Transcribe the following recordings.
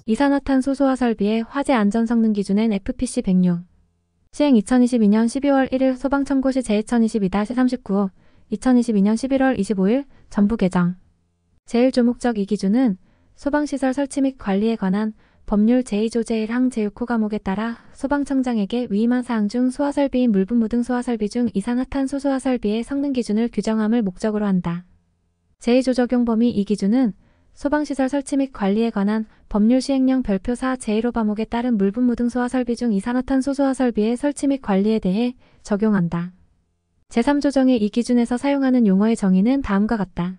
이산화탄소 소화 설비의 화재 안전 성능 기준엔 FPC 106. 시행 2022년 12월 1일 소방청구시 제2022-39호 2022년 11월 25일 전부 개정. 제1조목적 이 기준은 소방시설 설치 및 관리에 관한 법률 제2조 제1항 제6호 과목에 따라 소방청장에게 위임한 사항 중 소화설비인 물분무 등 소화설비 중 이산화탄소 소화설비의 성능 기준을 규정함을 목적으로 한다. 제2조 적용 범위 이 기준은 소방시설 설치 및 관리에 관한 법률 시행령 별표 4 제1호 과목에 따른 물분무 등 소화설비 중 이산화탄소 소화설비의 설치 및 관리에 대해 적용한다. 제3조정의 이 기준에서 사용하는 용어의 정의는 다음과 같다.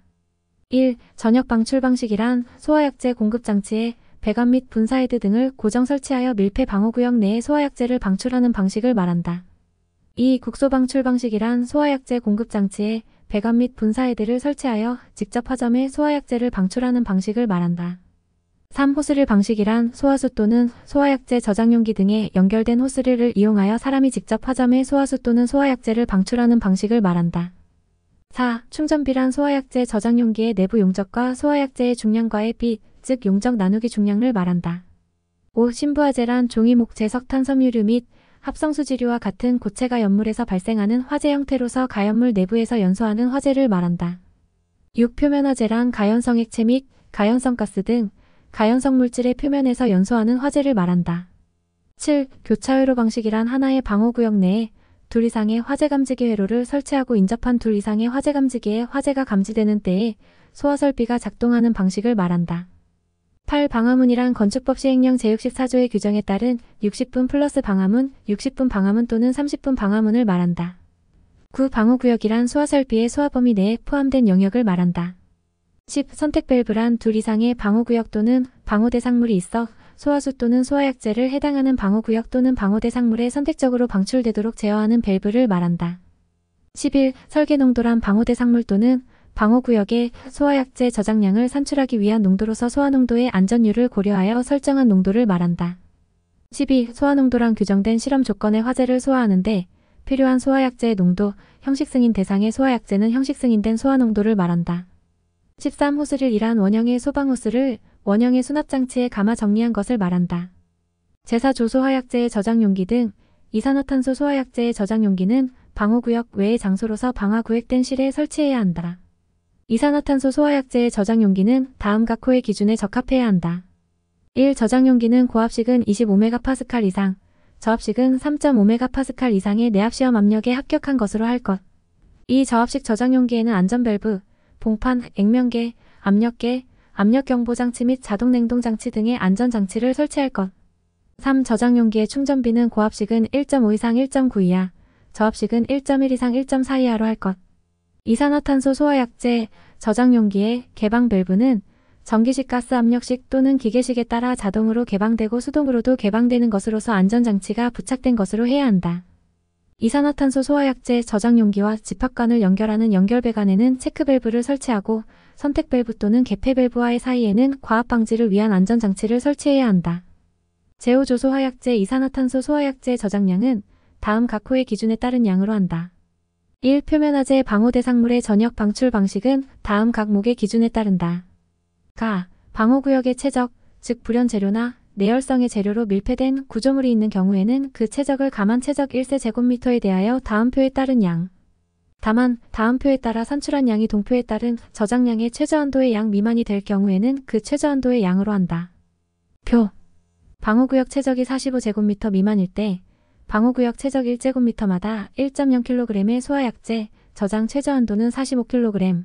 1. 전역 방출 방식이란 소화약제 공급장치에 배관 및 분사헤드 등을 고정 설치하여 밀폐 방호구역 내에 소화약제를 방출하는 방식을 말한다. 2. 국소 방출 방식이란 소화약제 공급장치에 배관 및 분사헤드를 설치하여 직접 화점에 소화약제를 방출하는 방식을 말한다. 3. 호스릴 방식이란 소화수 또는 소화약제 저장용기 등에 연결된 호스릴을 이용하여 사람이 직접 화점에 소화수 또는 소화약제를 방출하는 방식을 말한다. 4. 충전비란 소화약제 저장용기의 내부 용적과 소화약제의 중량과의 비, 즉 용적 나누기 중량을 말한다. 5. 신부화재란 종이목재 석탄섬유류 및 합성수지류와 같은 고체가 연물에서 발생하는 화재 형태로서 가연물 내부에서 연소하는 화재를 말한다. 6. 표면화재란 가연성 액체 및 가연성 가스 등 가연성 물질의 표면에서 연소하는 화재를 말한다. 7. 교차회로 방식이란 하나의 방호구역 내에 둘 이상의 화재 감지기 회로를 설치하고 인접한 둘 이상의 화재 감지기에 화재가 감지되는 때에 소화설비가 작동하는 방식을 말한다. 8. 방화문이란 건축법 시행령 제64조의 규정에 따른 60분 플러스 방화문, 60분 방화문 또는 30분 방화문을 말한다. 9. 방호구역이란 소화설비의 소화범위 내에 포함된 영역을 말한다. 10. 선택밸브란 둘 이상의 방호구역 또는 방호대상물이 있어 소화수 또는 소화약제를 해당하는 방호구역 또는 방호대상물에 선택적으로 방출되도록 제어하는 밸브를 말한다. 11. 설계농도란 방호대상물 또는 방호구역의 소화약제 저장량을 산출하기 위한 농도로서 소화농도의 안전율을 고려하여 설정한 농도를 말한다. 12. 소화농도란 규정된 실험 조건의 화재를 소화하는데 필요한 소화약제의 농도, 형식승인 대상의 소화약제는 형식승인된 소화농도를 말한다. 13. 호스릴이란 원형의 소방호스를 원형의 수납장치에 감아 정리한 것을 말한다. 제4조 소화약제의 저장용기 등 이산화탄소 소화약제의 저장용기는 방호구역 외의 장소로서 방화구획된 실에 설치해야 한다. 이산화탄소 소화약제의 저장용기는 다음 각 호의 기준에 적합해야 한다. 1. 저장용기는 고압식은 25MPa 이상, 저압식은 3.5MPa 이상의 내압시험 압력에 합격한 것으로 할 것. 2. 저압식 저장용기에는 안전밸브, 봉판, 액면계, 압력계, 압력경보장치 및 자동냉동장치 등의 안전장치를 설치할 것. 3. 저장용기의 충전비는 고압식은 1.5 이상 1.9 이하, 저압식은 1.1 이상 1.4 이하로 할 것. 이산화탄소 소화약제 저장용기의 개방 밸브는 전기식 가스 압력식 또는 기계식에 따라 자동으로 개방되고 수동으로도 개방되는 것으로서 안전장치가 부착된 것으로 해야 한다. 이산화탄소 소화약제 저장용기와 집합관을 연결하는 연결배관에는 체크밸브를 설치하고 선택밸브 또는 개폐밸브와의 사이에는 과압 방지를 위한 안전장치를 설치해야 한다. 제5조 소화약제 이산화탄소 소화약제 저장량은 다음 각 호의 기준에 따른 양으로 한다. 1. 표면화재 방호대상물의 전역 방출 방식은 다음 각목의 기준에 따른다. 가. 방호구역의 최적, 즉 불연재료나 내열성의 재료로 밀폐된 구조물이 있는 경우에는 그 최적을 감한 최적 1세제곱미터에 대하여 다음 표에 따른 양. 다만 다음 표에 따라 산출한 양이 동표에 따른 저장량의 최저한도의 양 미만이 될 경우에는 그 최저한도의 양으로 한다. 표. 방호구역 최적이 45제곱미터 미만일 때 방호구역 최적 1제곱미터마다 1.0kg의 소화약제 저장 최저한도는 45kg.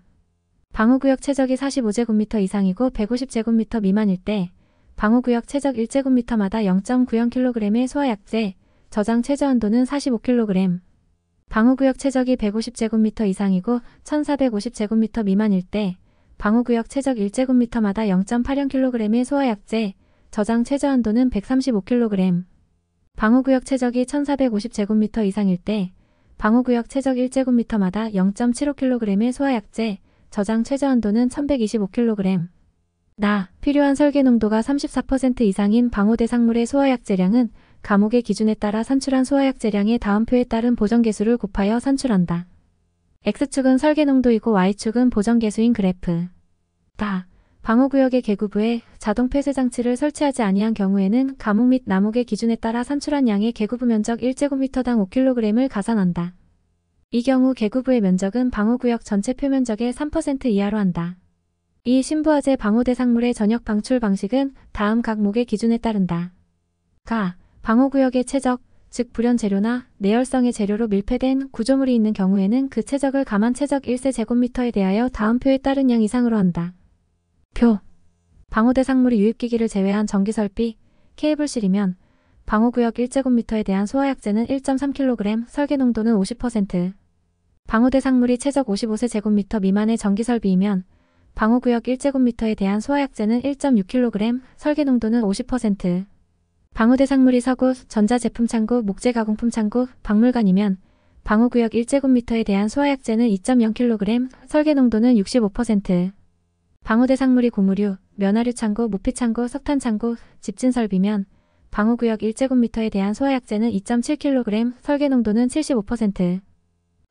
방호구역 최적이 45제곱미터 이상이고 150제곱미터 미만일 때 방호구역 최적 1제곱미터마다 0.90kg의 소화약제 저장 최저한도는 45kg. 방호구역 최적이 150제곱미터 이상이고 1450제곱미터 미만일 때 방호구역 최적 1제곱미터마다 0.80kg의 소화약제 저장 최저한도는 135kg. 방호구역 최적이 1450제곱미터 이상일 때 방호구역 최적 1제곱미터마다 0.75kg의 소화약제 저장 최저한도는 1125kg. 필요한 설계 농도가 34% 이상인 방호대상물의 소화약제량은 감옥의 기준에 따라 산출한 소화약제량의 다음 표에 따른 보정계수를 곱하여 산출한다. X축은 설계 농도이고 Y축은 보정계수인 그래프. 방호구역의 계구부에 자동 폐쇄 장치를 설치하지 아니한 경우에는 감옥 및 남옥의 기준에 따라 산출한 양의 계구부 면적 1제곱미터당 5kg을 가산한다. 이 경우 계구부의 면적은 방호구역 전체 표면적의 3% 이하로 한다. 이 신부화재 방호대상물의 전역 방출 방식은 다음 각 목의 기준에 따른다. 가. 방호구역의 최적, 즉 불연 재료나 내열성의 재료로 밀폐된 구조물이 있는 경우에는 그 최적을 감한 최적 1세제곱미터에 대하여 다음 표에 따른 양 이상으로 한다. 표. 방호대상물이 유입기기를 제외한 전기설비, 케이블실이면 방호구역 1제곱미터에 대한 소화약재는 1.3kg, 설계농도는 50%. 방호대상물이 최적 55세제곱미터 미만의 전기설비이면 방호구역 1제곱미터에 대한 소화약재는 1.6kg, 설계농도는 50%. 방호대상물이 서구, 전자제품창고, 목재가공품창고, 박물관이면 방호구역 1제곱미터에 대한 소화약재는 2.0kg, 설계농도는 65%. 방호대상물이 고무류, 면화류창고, 모피창고, 석탄창고, 집진설비면 방호구역 1제곱미터에 대한 소화약재는 2.7kg, 설계농도는 75%.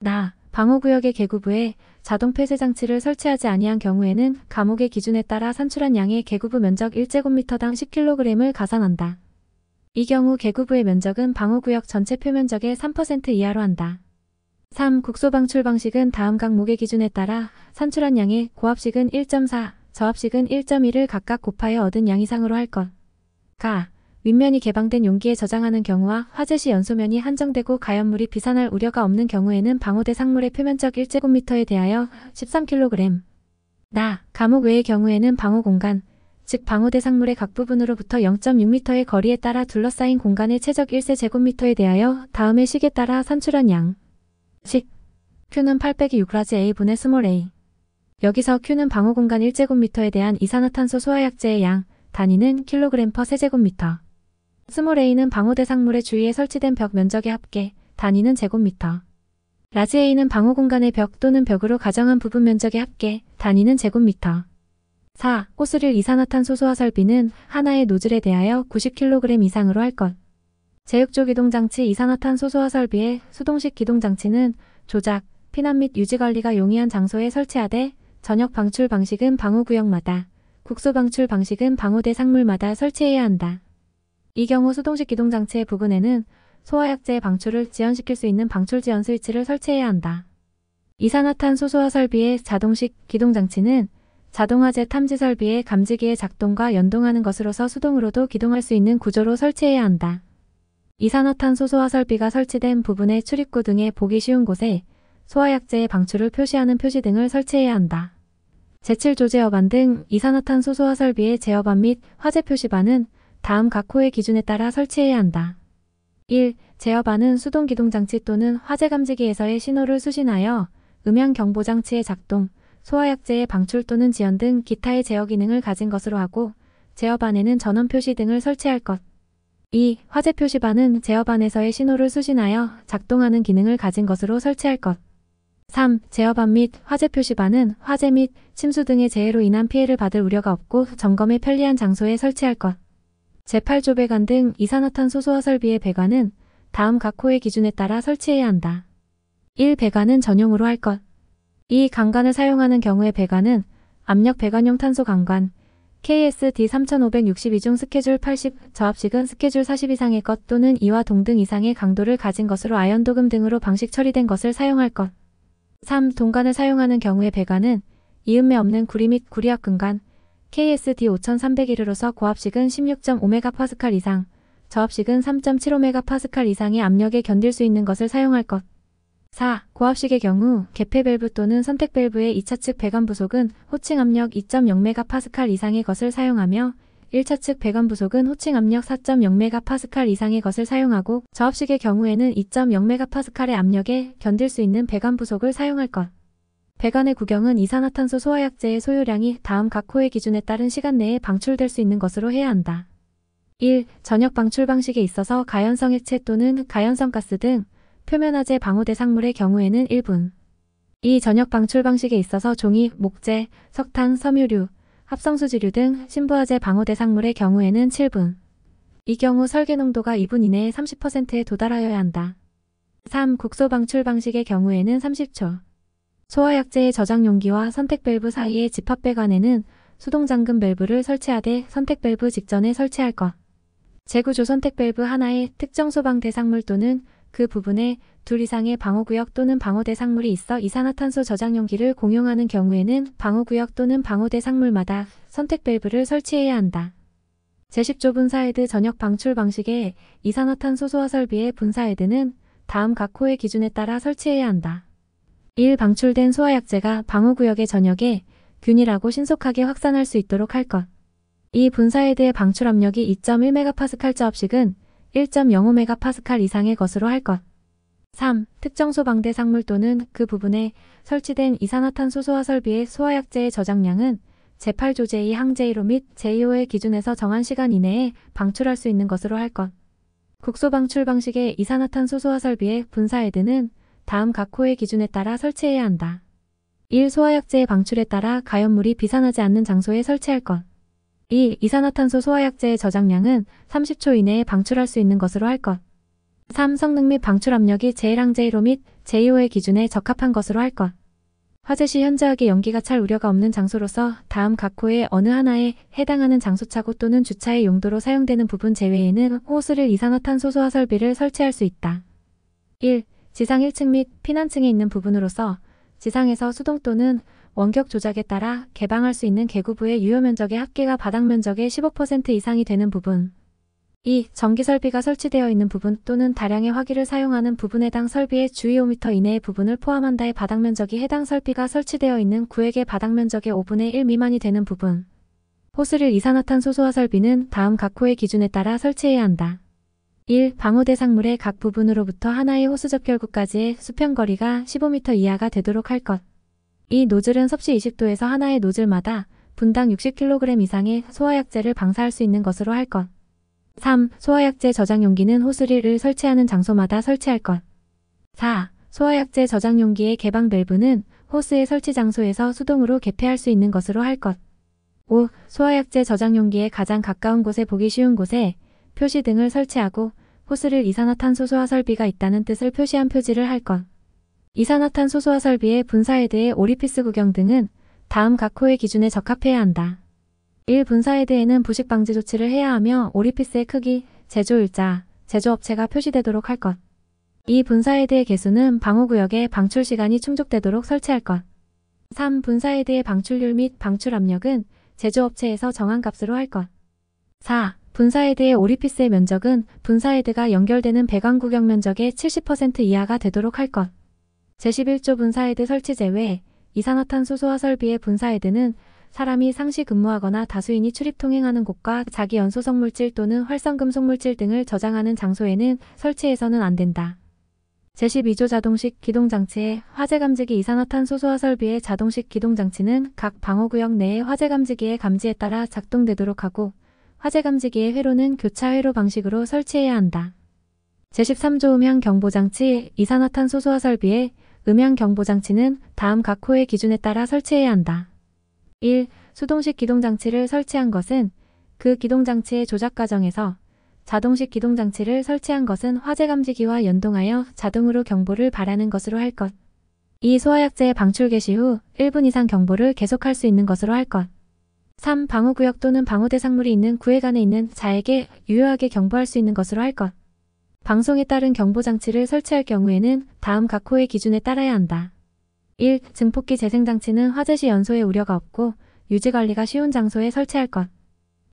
나. 방호구역의 계구부에 자동 폐쇄 장치를 설치하지 아니한 경우에는 감옥의 기준에 따라 산출한 양의 계구부 면적 1제곱미터당 10kg을 가산한다. 이 경우 계구부의 면적은 방호구역 전체 표면적의 3% 이하로 한다. 3. 국소방출 방식은 다음 각 목의 기준에 따라 산출한 양의 고압식은 1.4, 저압식은 1.1을 각각 곱하여 얻은 양 이상으로 할 것. 가. 윗면이 개방된 용기에 저장하는 경우와 화재 시 연소면이 한정되고 가연물이 비산할 우려가 없는 경우에는 방호대상물의 표면적 1제곱미터에 대하여 13kg. 나. 감옥 외의 경우에는 방호공간, 즉 방호대상물의 각 부분으로부터 0.6m의 거리에 따라 둘러싸인 공간의 최적 1세제곱미터에 대하여 다음의 식에 따라 산출한 양. 식. Q는 8-6라지 A분의 스몰 a. 여기서 Q는 방호공간 1제곱미터에 대한 이산화탄소 소화약재의 양, 단위는 kg/, 세제곱미터. 스몰 a는 방호대상물의 주위에 설치된 벽 면적의 합계, 단위는 제곱미터. 라지 a는 방호공간의 벽 또는 벽으로 가정한 부분 면적의 합계, 단위는 제곱미터. 4. 호스릴 이산화탄소 소화 설비는 하나의 노즐에 대하여 90kg 이상으로 할 것. 제육조 기동장치 이산화탄소 소화 설비의 수동식 기동장치는 조작, 피난 및 유지관리가 용이한 장소에 설치하되 전역 방출 방식은 방호구역마다, 국소 방출 방식은 방호대상물마다 설치해야 한다. 이 경우 수동식 기동장치의 부분에는 소화약재의 방출을 지연시킬 수 있는 방출 지연 스위치를 설치해야 한다. 이산화탄소 소화 설비의 자동식 기동장치는 자동화재 탐지 설비의 감지기의 작동과 연동하는 것으로서 수동으로도 기동할 수 있는 구조로 설치해야 한다. 이산화탄소 소화 설비가 설치된 부분의 출입구 등의 보기 쉬운 곳에 소화약재의 방출을 표시하는 표시 등을 설치해야 한다. 제7조 제어반 등 이산화탄소 소화 설비의 제어반 및 화재 표시반은 다음 각 호의 기준에 따라 설치해야 한다. 1. 제어반은 수동 기동장치 또는 화재 감지기에서의 신호를 수신하여 음향 경보장치의 작동, 소화약재의 방출 또는 지연 등 기타의 제어 기능을 가진 것으로 하고 제어반에는 전원 표시 등을 설치할 것. 2. 화재 표시반은 제어반에서의 신호를 수신하여 작동하는 기능을 가진 것으로 설치할 것. 3. 제어반 및 화재 표시반은 화재 및 침수 등의 재해로 인한 피해를 받을 우려가 없고 점검에 편리한 장소에 설치할 것. 제8조 배관 등 이산화탄소 소화 설비의 배관은 다음 각 호의 기준에 따라 설치해야 한다. 1. 배관은 전용으로 할 것. 2. 강관을 사용하는 경우의 배관은 압력 배관용 탄소 강관, KSD 3562 중 스케줄 80, 저압식은 스케줄 40 이상의 것 또는 2와 동등 이상의 강도를 가진 것으로 아연 도금 등으로 방식 처리된 것을 사용할 것. 3. 동관을 사용하는 경우의 배관은 이음매 없는 구리 및 구리압 근관, KSD 5301으로서 고압식은 16.5MPa 이상, 저압식은 3.75MPa 이상의 압력에 견딜 수 있는 것을 사용할 것. 4. 고압식의 경우 개폐 밸브 또는 선택 밸브의 2차 측 배관 부속은 호칭 압력 2.0MPa 이상의 것을 사용하며 1차 측 배관 부속은 호칭 압력 4.0MPa 이상의 것을 사용하고 저압식의 경우에는 2.0MPa의 압력에 견딜 수 있는 배관 부속을 사용할 것. 배관의 구경은 이산화탄소 소화약재의 소요량이 다음 각 호의 기준에 따른 시간 내에 방출될 수 있는 것으로 해야 한다. 1. 전역 방출 방식에 있어서 가연성 액체 또는 가연성 가스 등 표면화재 방호대상물의 경우에는 1분. 2. 전역 방출 방식에 있어서 종이, 목재, 석탄, 섬유류, 합성수지류 등 신부화재 방호대상물의 경우에는 7분. 이 경우 설계 농도가 2분 이내에 30%에 도달하여야 한다. 3. 국소 방출 방식의 경우에는 30초. 소화약재의 저장 용기와 선택 밸브 사이의 집합 배관에는 수동 잠금 밸브를 설치하되 선택 밸브 직전에 설치할 것. 재구조 선택 밸브 하나에 특정 소방 대상물 또는 그 부분에 둘 이상의 방호구역 또는 방호 대상물이 있어 이산화탄소 저장 용기를 공용하는 경우에는 방호구역 또는 방호 대상물마다 선택 밸브를 설치해야 한다. 제10조 분사헤드 전역 방출 방식의 이산화탄소 소화 설비의 분사헤드는 다음 각 호의 기준에 따라 설치해야 한다. 1. 방출된 소화약제가 방호구역의 전역에 균일하고 신속하게 확산할 수 있도록 할 것. 2. 분사헤드의 방출 압력이 2.1MPa 저압식은 1.05MPa 이상의 것으로 할 것. 3. 특정 소방대 상물 또는 그 부분에 설치된 이산화탄소 소화 설비의 소화약제의 저장량은 제8조 제2 항 제1호 및 제2호의 기준에서 정한 시간 이내에 방출할 수 있는 것으로 할 것. 국소 방출 방식의 이산화탄소 소화 설비의 분사헤드는 다음 각 호의 기준에 따라 설치해야 한다. 1. 소화약제의 방출에 따라 가연물이 비산하지 않는 장소에 설치할 것. 2. 이산화탄소 소화약제의 저장량은 30초 이내에 방출할 수 있는 것으로 할 것. 3. 성능 및 방출 압력이 제1항 제1호 및 제2호의 기준에 적합한 것으로 할 것. 화재 시 현저하게 연기가 찰 우려가 없는 장소로서 다음 각 호의 어느 하나에 해당하는 장소차고 또는 주차의 용도로 사용되는 부분 제외에는 호스를 이산화탄소 소화 설비를 설치할 수 있다. 1. 지상 1층 및 피난층에 있는 부분으로서 지상에서 수동 또는 원격 조작에 따라 개방할 수 있는 개구부의 유효 면적의 합계가 바닥 면적의 15% 이상이 되는 부분. 2. 전기 설비가 설치되어 있는 부분 또는 다량의 화기를 사용하는 부분 해당 설비의 주위 5m 이내의 부분을 포함한다의 바닥 면적이 해당 설비가 설치되어 있는 구역의 바닥 면적의 5분의 1 미만이 되는 부분. 호스를 이산화탄소 소화 설비는 다음 각 호의 기준에 따라 설치해야 한다. 1. 방호 대상물의 각 부분으로부터 하나의 호스 접결구까지의 수평 거리가 15m 이하가 되도록 할 것. 이 노즐은 섭씨 20도에서 하나의 노즐마다 분당 60kg 이상의 소화약제를 방사할 수 있는 것으로 할 것. 3. 소화약제 저장 용기는 호스를 설치하는 장소마다 설치할 것. 4. 소화약제 저장 용기의 개방 밸브는 호스의 설치 장소에서 수동으로 개폐할 수 있는 것으로 할 것. 5. 소화약제 저장 용기에 가장 가까운 곳에 보기 쉬운 곳에 표시 등을 설치하고 호스를 이산화탄소 소화 설비가 있다는 뜻을 표시한 표지를 할 것. 이산화탄소 소화 설비의 분사헤드의 오리피스 구경 등은 다음 각 호의 기준에 적합해야 한다. 1. 분사헤드에는 부식 방지 조치를 해야 하며 오리피스의 크기, 제조일자, 제조업체가 표시되도록 할 것. 2. 분사헤드의 개수는 방호구역에 방출 시간이 충족되도록 설치할 것. 3. 분사헤드의 방출률 및 방출 압력은 제조업체에서 정한 값으로 할 것. 4. 분사헤드의 오리피스의 면적은 분사헤드가 연결되는 배관 구경 면적의 70% 이하가 되도록 할 것. 제11조 분사헤드 설치 제외 이산화탄소 소화 설비의 분사헤드는 사람이 상시 근무하거나 다수인이 출입 통행하는 곳과 자기 연소성 물질 또는 활성금속 물질 등을 저장하는 장소에는 설치해서는 안 된다. 제12조 자동식 기동장치의 화재 감지기 이산화탄소 소화 설비의 자동식 기동장치는 각 방호구역 내의 화재 감지기의 감지에 따라 작동되도록 하고 화재 감지기의 회로는 교차 회로 방식으로 설치해야 한다. 제13조 음향 경보장치 이산화탄소 소화 설비의 음향 경보장치는 다음 각 호의 기준에 따라 설치해야 한다. 1. 수동식 기동장치를 설치한 것은 그 기동장치의 조작 과정에서 자동식 기동장치를 설치한 것은 화재 감지기와 연동하여 자동으로 경보를 발하는 것으로 할 것. 2. 소화약제의 방출 개시 후 1분 이상 경보를 계속할 수 있는 것으로 할 것. 3. 방호구역 또는 방호대상물이 있는 구획 안에 있는 자에게 유효하게 경보할 수 있는 것으로 할 것. 방송에 따른 경보장치를 설치할 경우에는 다음 각 호의 기준에 따라야 한다. 1. 증폭기 재생장치는 화재 시 연소에 우려가 없고 유지관리가 쉬운 장소에 설치할 것.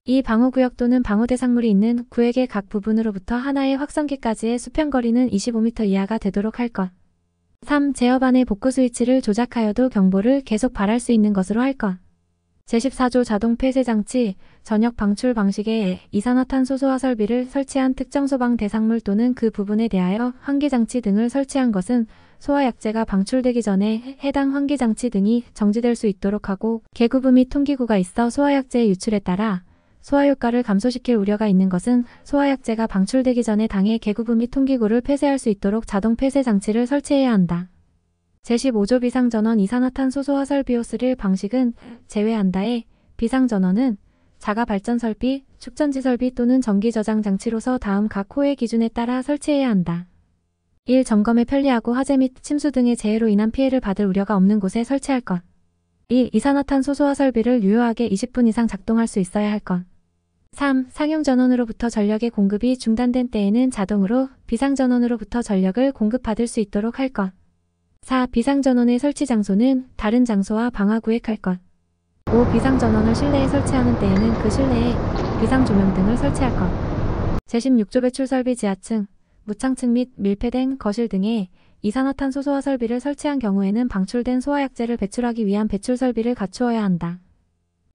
2. 방호구역 또는 방호대상물이 있는 구획의 각 부분으로부터 하나의 확성기까지의 수평거리는 25m 이하가 되도록 할 것. 3. 제어 반의 복구 스위치를 조작하여도 경보를 계속 발할 수 있는 것으로 할 것. 제14조 자동 폐쇄장치 전역 방출 방식의 이산화탄소 소화 설비를 설치한 특정 소방 대상물 또는 그 부분에 대하여 환기장치 등을 설치한 것은 소화약제가 방출되기 전에 해당 환기장치 등이 정지될 수 있도록 하고 개구부 및 통기구가 있어 소화약제의 유출에 따라 소화효과를 감소시킬 우려가 있는 것은 소화약제가 방출되기 전에 당해 개구부 및 통기구를 폐쇄할 수 있도록 자동 폐쇄 장치를 설치해야 한다. 제15조 비상전원 이산화탄소 소화 설비 호스를 방식은 제외한다에 비상전원은 자가 발전 설비, 축전지 설비 또는 전기 저장 장치로서 다음 각 호의 기준에 따라 설치해야 한다. 1. 점검에 편리하고 화재 및 침수 등의 재해로 인한 피해를 받을 우려가 없는 곳에 설치할 것. 2. 이산화탄소 소화 설비를 유효하게 20분 이상 작동할 수 있어야 할 것. 3. 상용 전원으로부터 전력의 공급이 중단된 때에는 자동으로 비상 전원으로부터 전력을 공급받을 수 있도록 할 것. 4. 비상 전원의 설치 장소는 다른 장소와 방화구획할 것. 5. 비상 전원을 실내에 설치하는 때에는 그 실내에 비상 조명 등을 설치할 것. 제16조 배출 설비 지하층, 무창층 및 밀폐된 거실 등에 이산화탄소 소화 설비를 설치한 경우에는 방출된 소화약재를 배출하기 위한 배출 설비를 갖추어야 한다.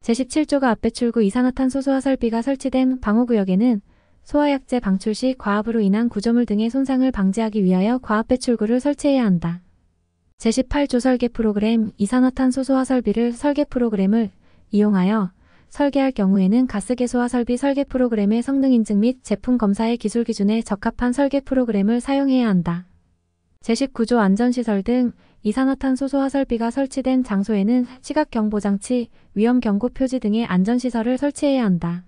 제17조가 앞배출구 이산화탄소 소화 설비가 설치된 방호구역에는 소화약재 방출 시 과압으로 인한 구조물 등의 손상을 방지하기 위하여 과압배출구를 설치해야 한다. 제18조 설계 프로그램 이산화탄소 소화 설비를 설계 프로그램을 이용하여 설계할 경우에는 가스계소화 설비 설계 프로그램의 성능 인증 및 제품 검사의 기술 기준에 적합한 설계 프로그램을 사용해야 한다. 제19조 안전시설 등 이산화탄소 소화 설비가 설치된 장소에는 시각경보장치, 위험경고 표지 등의 안전시설을 설치해야 한다.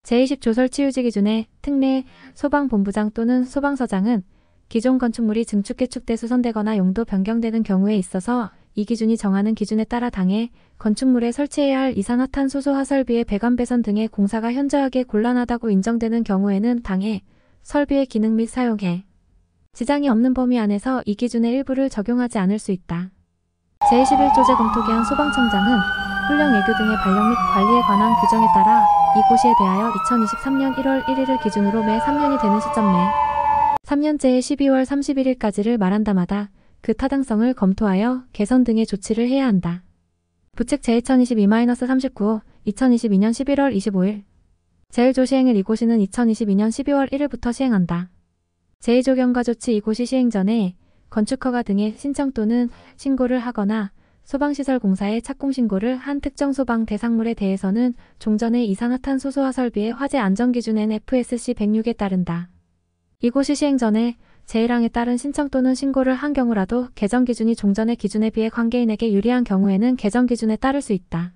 제20조 설치유지 기준에 특례 소방본부장 또는 소방서장은 기존 건축물이 증축개축돼 수선되거나 용도 변경되는 경우에 있어서 이 기준이 정하는 기준에 따라 당해 건축물에 설치해야 할 이산화탄소 소화 설비의 배관 배선 등의 공사가 현저하게 곤란하다고 인정되는 경우에는 당해 설비의 기능 및 사용에 지장이 없는 범위 안에서 이 기준의 일부를 적용하지 않을 수 있다. 제21조제 검토기한 소방청장은 훈령 예교 등의 발령 및 관리에 관한 규정에 따라 이고시에 대하여 2023년 1월 1일을 기준으로 매 3년이 되는 시점 내 3년째의 12월 31일까지를 말한다마다 그 타당성을 검토하여 개선 등의 조치를 해야 한다. 부책 제2022-39호 2022년 11월 25일 제1조 시행을 이고시는 2022년 12월 1일부터 시행한다. 제2조 경과조치 이고시 시행 전에 건축허가 등의 신청 또는 신고를 하거나 소방시설 공사의 착공신고를 한 특정 소방 대상물에 대해서는 종전의 이산화탄소 소화 설비의 화재 안전기준 NFSC 106에 따른다. 이고시 시행 전에 제1항에 따른 신청 또는 신고를 한 경우라도 개정 기준이 종전의 기준에 비해 관계인에게 유리한 경우에는 개정 기준에 따를 수 있다.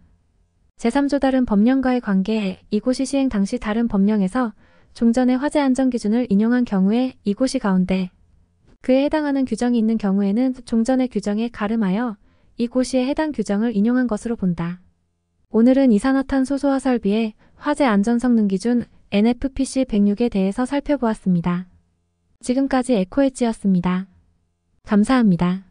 제3조 다른 법령과의 관계 이고시 시행 당시 다른 법령에서 종전의 화재 안전 기준을 인용한 경우에 이고시 가운데 그에 해당하는 규정이 있는 경우에는 종전의 규정에 가름하여 이고시에 해당 규정을 인용한 것으로 본다. 오늘은 이산화탄소 소화 설비의 화재 안전 성능 기준 NFPC 106에 대해서 살펴보았습니다. 지금까지 에코엣지였습니다. 감사합니다.